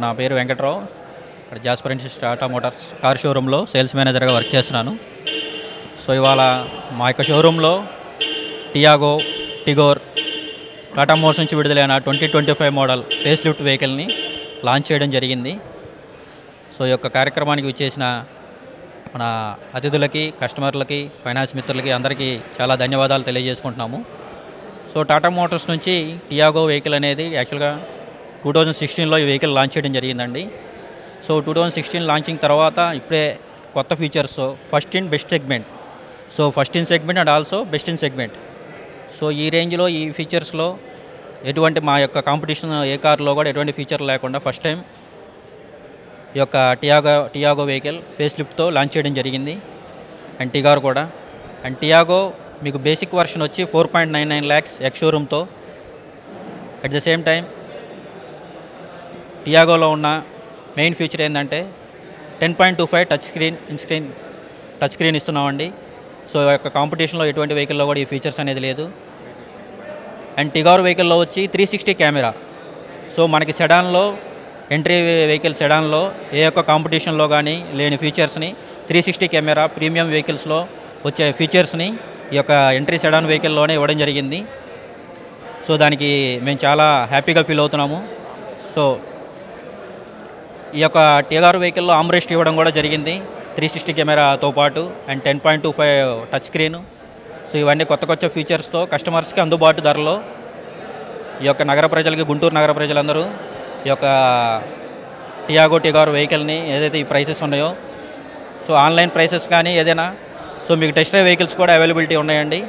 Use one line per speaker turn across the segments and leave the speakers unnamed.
నా పేరు వెంకట్రావు. ఇక్కడ Jasper institute Tata Motors car షోరూంలో సేల్స్ మేనేజర్గా వర్క్ చేస్తున్నాను. సో ఇవాళ మా యొక్క షోరూంలో టియాగో, టిగోర్, టాటా మోటార్స్ నుంచి విడుదలైన 2025 మోడల్ ఫేస్ లిఫ్ట్ వెహికల్ని లాంచ్ చేయడం జరిగింది. సో ఈ యొక్క కార్యక్రమానికి విచ్చేసిన మన అతిథులకి, కస్టమర్లకి, ఫైనాన్స్ మిత్రులకి అందరికీ చాలా ధన్యవాదాలు తెలియజేసుకుంటున్నాము. సో టాటా మోటార్స్ నుంచి టియాగో వెహికల్ అనేది యాక్చువల్గా 2016లో ఈ వెహికల్ లాంచ్ చేయడం జరిగిందండి. సో 2016 లాంచింగ్ తర్వాత ఇప్పుడే కొత్త features first in best segment, so first in segment and also best in segment. So ఈ రేంజ్లో ఈ ఫీచర్స్లో ఎటువంటి మా యొక్క కాంపిటీషన్ ఏ కార్లో కూడా ఎటువంటి ఫీచర్ లేకుండా ఫస్ట్ టైం ఈ యొక్క టియాగో వెహికల్ ఫేస్ లిఫ్ట్తో లాంచ్ చేయడం జరిగింది. అండ్ టిగార్ కూడా. అండ్ టియాగో మీకు బేసిక్ వర్షన్ వచ్చి 4.99 lakhs ఎక్స్ షోరూమ్తో. అట్ ద సేమ్ టైం టియాగోలో ఉన్న మెయిన్ ఫీచర్ ఏంటంటే 10.25 టచ్ స్క్రీన్ ఇస్తున్నామండి. సో ఈ యొక్క కాంపిటీషన్లో ఎటువంటి వెహికల్లో కూడా ఈ ఫీచర్స్ అనేది లేదు. అండ్ టిగార్ వెహికల్లో వచ్చి 360 కెమెరా. సో మనకి సెడాన్లో ఎంట్రీ వెహికల్ సెడాన్లో ఏ యొక్క కాంపిటీషన్లో కానీ లేని ఫీచర్స్ని 360 కెమెరా ప్రీమియం వెహికల్స్లో వచ్చే ఫీచర్స్ని ఈ యొక్క ఎంట్రీ సెడాన్ వెహికల్లోనే ఇవ్వడం జరిగింది. సో దానికి మేము చాలా హ్యాపీగా ఫీల్ అవుతున్నాము. సో ఈ యొక్క టిగార్ వెహికల్లో ఆమ్రెస్ట్ ఇవ్వడం కూడా జరిగింది 360 కెమెరాతో పాటు. And 10.25 touch screen. సో ఇవన్నీ కొత్త ఫీచర్స్తో కస్టమర్స్కి అందుబాటు ధరలో ఈ యొక్క నగర ప్రజలకి, గుంటూరు నగర ప్రజలందరూ ఈ యొక్క టిగార్ వెహికల్ని ఏదైతే ఈ ప్రైసెస్ ఉన్నాయో, సో ఆన్లైన్ ప్రైసెస్ కానీ ఏదైనా, సో మీకు టెస్ట్ డ్రైవ్ వెహికల్స్ కూడా అవైలబిలిటీ ఉన్నాయండి.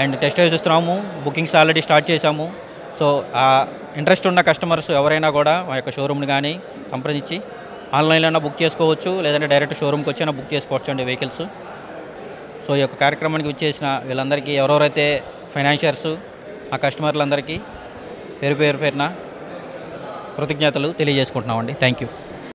అండ్ టెస్ట్ డ్రైవ్స్ ఇస్తున్నాము, బుకింగ్స్ ఆల్రెడీ స్టార్ట్ చేశాము. సో ఆ ఇంట్రెస్ట్ ఉన్న కస్టమర్స్ ఎవరైనా కూడా మా యొక్క షోరూమ్ని కానీ సంప్రదించి ఆన్లైన్లో బుక్ చేసుకోవచ్చు, లేదంటే డైరెక్ట్ షోరూమ్కి వచ్చినా బుక్ చేసుకోవచ్చు అండి వెహికల్స్. సో ఈ యొక్క కార్యక్రమానికి వచ్చేసిన వీళ్ళందరికీ, ఎవరెవరైతే ఫైనాన్షియర్స్ ఆ కస్టమర్లందరికీ పేరున కృతజ్ఞతలు తెలియజేసుకుంటున్నామండి. Thank you.